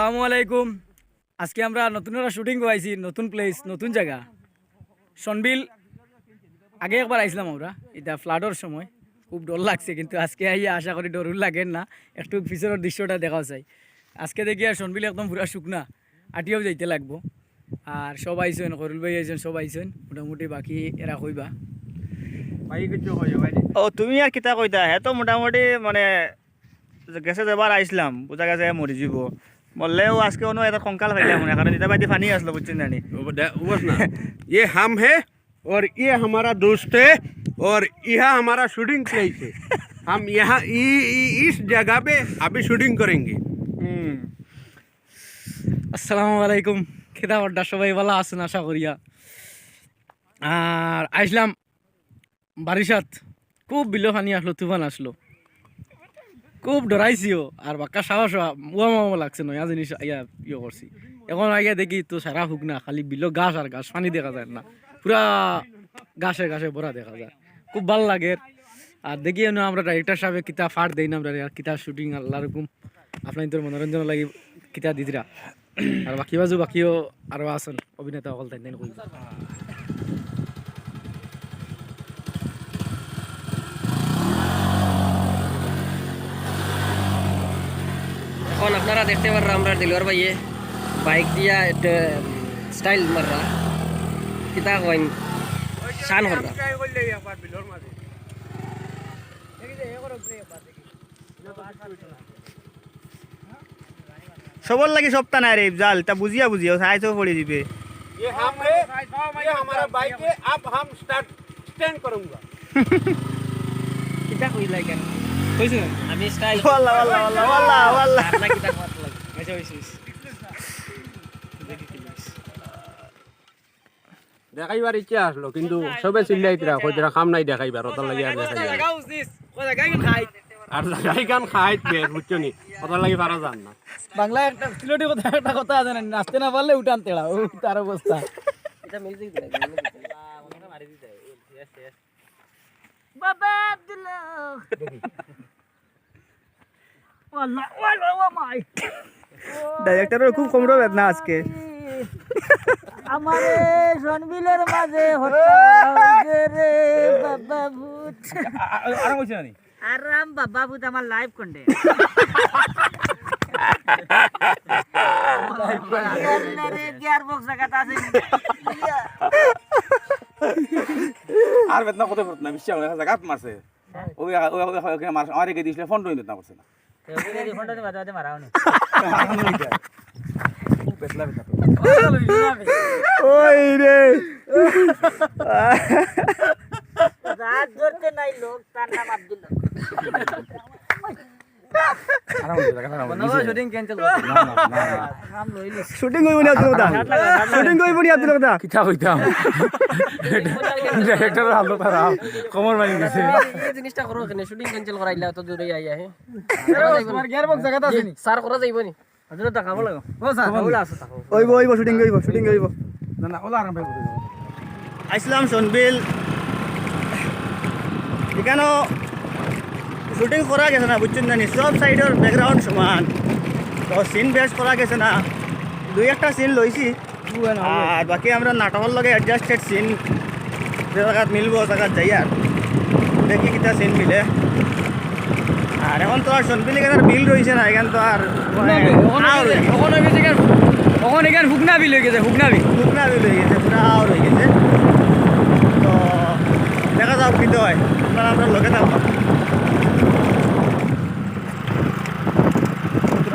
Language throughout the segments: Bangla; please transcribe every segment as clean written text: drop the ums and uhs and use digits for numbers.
আসসালামু আলাইকুম। আজকে আমরা নতুন একটা শুটিং করাইছি, নতুন প্লেস, নতুন জায়গা সনবিল। আগে একবার আইছিলাম আমরা, এটা ফ্লাডের সময়, খুব ডর লাগছে, কিন্তু আজকে আইয়া আশা করি ডর লাগেন না, একটু পিছনের দৃশ্যটা দেখা চাই। আজকে দেখি আর সনবিল একদম পুরা শুকনা, আটিয়াও যাইতে লাগবো। আর সব আইসেন, করুল ভাই আইসেন, সব আইসেন মোটামুটি, বাকি এরা কইবা ও তুমি আর কিতা কইতা হে তো মোটামুটি মানে গেছে যাবার আইসলাম বুঝা গেছে মরি যাব বললেও আজকে অন্য এটা কঙ্কাল ভাইলাম মনে কারণ এটা বাইদি ফানি আসলো বুঝছেন জানি बस ना ये हम है और ये हमारा दोस्त है और यह हमारा शूटिंग प्लेस है। हम यहाँ इस जगह पे अभी शूटिंग करेंगे। আসসালামু আলাইকুম। খেদা বড্ডা সবাই ভালো আছেন আশা করিয়া। আর আইসলাম বারিশাত, খুব বিলো পানি আসলো, তুফান আসলো, খুব ডরাইছিও। আর বাক্কা সাহস মামা লাগছে নয়া জিনিস ইয়ে করছি। এখন আগে দেখি তো সারা হুক না, খালি বিলো গাছ আর গাছ, পানি দেখা যায় না, পুরা গাছে গাছে ভরা দেখা যায়, খুব ভালো লাগে। আর দেখি আমরা ডাইরেক্টর সাহেব কিতা ফাট দেই না আমরা, আর কিতা শুটিং আল্লাহ রকম আপনাদের মনোরঞ্জন লাগি কিতা দিদিরা। আর বাকিও আরো আছেন অভিনেতা সকল তাই কই। এখন আপনারা দেখতে পাররা আমরা দিলওয়ার ভাইয়ে বাইক দিয়া একটা স্টাইল মাররা, কিতা কইন শান হররা। সবর লাগি সপ্তাহ নাই রে জাল তা বুঝিয়া বুঝিয়া চাইছো পড়ে দিবে ये हम है, ये हमारा बाइक है। अब हम स्टैंड करूंगा। কিতা কই লাগেন কইছেন আমি স্টাইল ওয়াল্লাহ ওয়াল্লাহ ওয়াল্লাহ ওয়াল্লাহ ওয়াল্লাহ আপনারা কিতা কথা লাগে আচ্ছা হইছিস দেখাইবার ইচ্ছা আসলো কিন্তু সবে চিল্লাইতরা কইতরা কাম নাই দেখাইবার ওটা লাগি আর দেখাইবার জায়গা উচিত কই জায়গা খাই। আর জায়গায় গান খাইত বের বুঝছনি ওটা লাগি পারা যান না। বাংলা একটা সিলেটি কথা একটা কথা আছে না, নাচতে না পারলে উঠান তেড়া, ও তার অবস্থা। এটা মিউজিক দিলা মারি দিতে বাবা দিল ওয়াল্লাহ ওয়াল্লাহ ও মাই, ডাইরেক্টরের খুব কমরো বেদনা আজকে আমারে সনবিলের মাঝে হত্যা হইছে রে বাবা ভূত। আরাম হইছে না আরাম বাবা ভূত আমার লাইভ কন্টে গিয়ার বক্স জায়গাটা আছে আর বেতনা কত করত না বিশ্বাস করে জায়গাত মারছে ওই মার আমারে কে দিছিল ফোন রইল না করছে না ফোনটা দিয়ে বাজাতে মারাও নি বেতলা বেতলা ওই রে রাত ধরতে নাই লোক, তার নাম আব্দুল্লাহ। শুটিং ক্যান্সেল শুটিং হইব নি আব্দুল কথা শুটিং হইব নি আব্দুল কথা কিতা কইতাম ডাইরেক্টর হালো তারা কমর মারি গেছে এই জিনিসটা করো কেন শুটিং ক্যান্সেল করাইলা তো দূরে আইয়া হে তোমার গিয়ার বক্স জায়গাটা আছে নি স্যার করা যাইব নি আদুরা দেখাবো লাগো। ও স্যার ওলা আছে তাকো হইব শুটিং হইব না না ওলা আরাম ভাই আইসলাম সনবিল এখানে শুটিং করা গেছে না বুঝছেন জানি সব সাইডের ব্যাকগ্রাউন্ড সমান তো সিন বেস্ট করা গেছে না, দুই একটা সিন লইছি আর বাকি আমরা নাটকের লগে অ্যাডজাস্টেড সিন যে জায়গাত মিলবো জায়গাত যাই আর দেখি কিতা সিন মিলে। আর এখন তো আর সনবিল এখানে বিল রয়েছে না, এখান তো আর ওখানে এখানে হুকনা বিল হয়ে গেছে, হুকনা বিল শুকনা বিল হয়ে গেছে, পুরা আউর হয়ে গেছে। তো দেখা যাও কিন্তু হয় আপনারা আমরা লগে থাকবো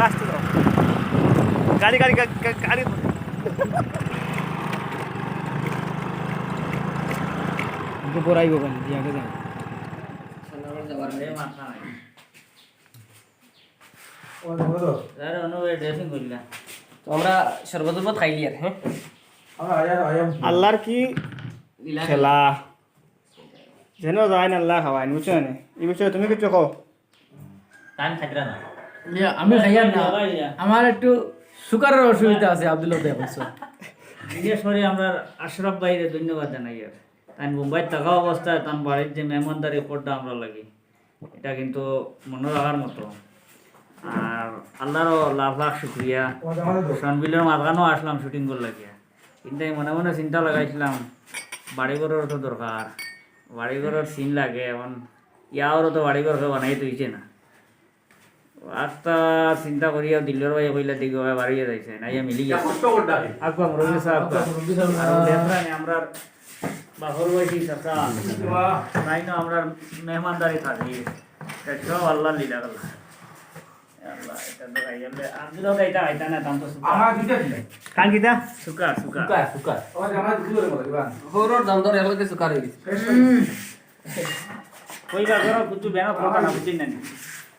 রাস্তা দাও গাড়ি গাড়ি গাড়ি গোপরাই গোপন দিয়াকে যাই তো আমরা সর্বদর্ভ খাইলি আর হ্যাঁ আল্লাহর কি খেলা যেন যায় না আল্লাহ খাওয়াই বুঝছো না এই বিষয়ে তুমি কিছু কও। টাইম থাকরা না আমি খাইয়ার না, আমার একটু সুগারের অসুবিধা আছে। আব্দুল্লাহ ভাই বলছো বিশেষ করে আমরা আশরাফ ভাইরে ধন্যবাদ জানাই। আর তাই মুম্বাই থাকা অবস্থায় তার বাড়ির যে মেহমানদারি করতে আমরা লাগি, এটা কিন্তু মনে রাখার মতো। আর আল্লাহরও লাখ লাখ শুক্রিয়া সনবিলের মাঝখানেও আসলাম শুটিং করলে গিয়া, কিন্তু আমি মনে মনে চিন্তা লাগাইছিলাম বাড়িঘরের তো দরকার, বাড়িঘরের সিন লাগে, এখন ইয়ারও তো বাড়িঘর বানাই তুইছে না। একটা চিন্তা করিয়া দিল্লির ভাই কইলে দেখি বাড়িয়ে যাইছে না, ইয়া মিলি গেছে আকবাম রবি সাহেব আমরা বাহর বয়সী চাচা তাই না আমরা মেহমানদারি থাকি, সব আল্লাহ লীলা করলাম। আল্লাহ এটা তো গাইলে আপনি তো এটা আইতা না দাম তো কান কিতা সুকা সুকা হরর দাম ধরে হলে কিছু কারে গেছে কইবা করো কিছু বেনা কথা না বুঝিন না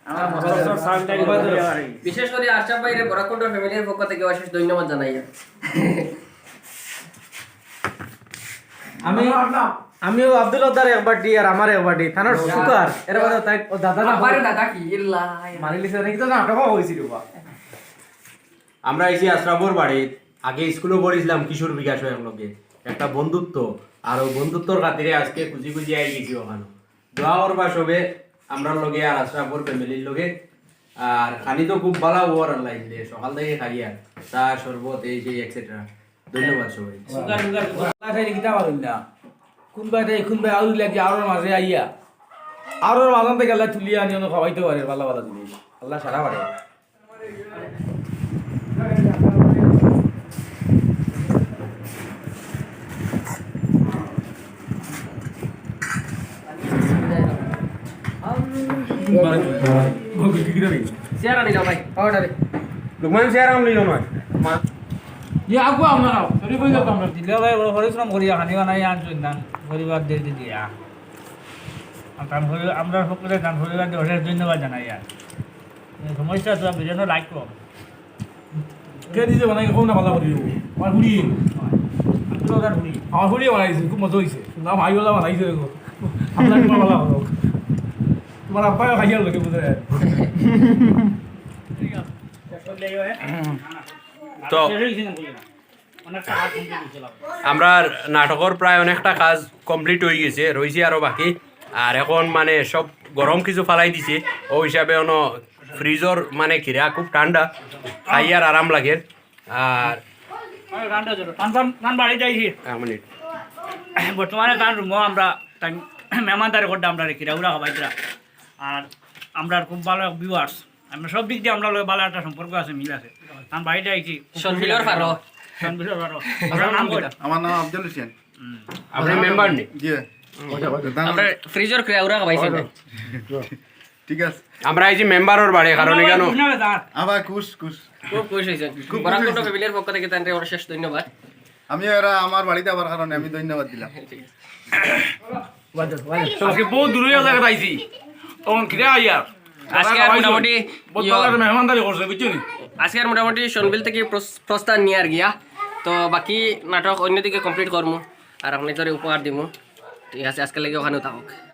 আমরা মস্তর সাহেব থেকে বলে আর বিশেষ করে আশরাফ ভাইরে বরাকুন্ড ফ্যামিলির পক্ষ থেকে অশেষ ধন্যবাদ জানাই। আমিও আব্দুল ওদ্দার একবার দি আর আমার একবার দি থানার সুকার এর বাদে তাই ও দাদা না আবারে দাদা কি ইল্লা মারি লিছে নাকি তো নাটক হইছিল বা আমরা এসে আশরাফর বাড়ি আগে স্কুলে পড়েছিলাম কিশোর বিকাশ লগে একটা বন্ধুত্ব, আর ওই বন্ধুত্বর খাতিরে আজকে খুঁজি খুঁজি আই গেছি ওখানে দোয়া করবা সবে আমরা লগে আর আশরাফর ফ্যামিলির লগে। আর খানি তো খুব ভালো ওর আল্লাহ দিলে সকাল থেকে খাইয়া চা শরবত এই সেই এক্সেট্রা। ধন্যবাদ সবাই। সুগার সুগার খাইলে কিতা পারুন না কোনবাই আউল লাগি আরোর মাঝে আইয়া আরোর মাঝান থেকে আল্লাহ তুলিয়া আনি খাওয়াইতে পারে ভালো ভালো জিনিস আল্লাহ সারা পারে। চেয়ার আনি দাও ভাই অর্ডারে লুকমান চেয়ার আনলি নয় ইয়ে আগু আমরা সরি কই গেল আমরা দিলে ভাই বড় পরিশ্রম করিয়া খানিও নাই আনছুন দান পরিবার দিয়ে দিয়া আমরা সকলে গান পরিবার দিয়ে অশেষ ধন্যবাদ জানাই। আর সমস্যা তো ভিডিও লাইক করো কে দিছে বানাই কোন না ভালো করি আমার হুড়ি আপনার হুড়ি আমার হুড়ি বানাইছে খুব মজা হইছে না ভাই বলা বানাইছে দেখো আপনার কি ভালো হলো তোমার আব্বা খাইয়া লাগে বুঝে তো আমরা নাটকের প্রায় অনেকটা কাজ কমপ্লিট হয়ে গেছে, রয়েছে আরো বাকি। আর এখন মানে সব গরম কিছু ফালাই দিছে, ও হিসাবে ফ্রিজর মানে কিরা খুব ঠান্ডা, খাই আর আরাম লাগে। আর গান বাড়ি যাইছি এক মিনিট বর্তমানে গান রুমও আমরা মেহমানদারি করতে আমরা রেখি উড়া খাবাইতরা। আর আমরা খুব ভালো ভিউয়ার্স, আমরা সব দিক দিয়ে আমরা ভালো একটা সম্পর্ক আছে, মিল আছে। কারণ বাড়িতে আইছি সনবিলর ফারো সনবিলর ফারো আপনার নাম কইটা? আমার নাম আফজল হোসেন। আপনি মেম্বার নেই? জি আমরা ফ্রিজর ক্রিয়া উড়া খাবাইছি ঠিক আছে। আমরা এই যে মেম্বারের বাড়ি কারণ এখানে আবার খুশ খুশ খুব খুশি হয়েছে। বরাকুন্ড ফ্যামিলির পক্ষ থেকে তাদের অশেষ ধন্যবাদ। আমি এরা আমার বাড়িতে আবার কারণে আমি ধন্যবাদ দিলাম। আজকে বহুত দূরে জায়গা আইছি তখন কিরা আইয়া আজকে আর মোটামুটি মেহমানদারি করছে বুঝছো নি আজকে আর মোটামুটি সনবিল থেকে প্রস্থান নিয়ে আর গিয়া, তো বাকি নাটক অন্যদিকে কমপ্লিট করমু আর আপনাদের উপহার দিমু। ঠিক আছে, আজকে লাগে ওখানেও থাকুক।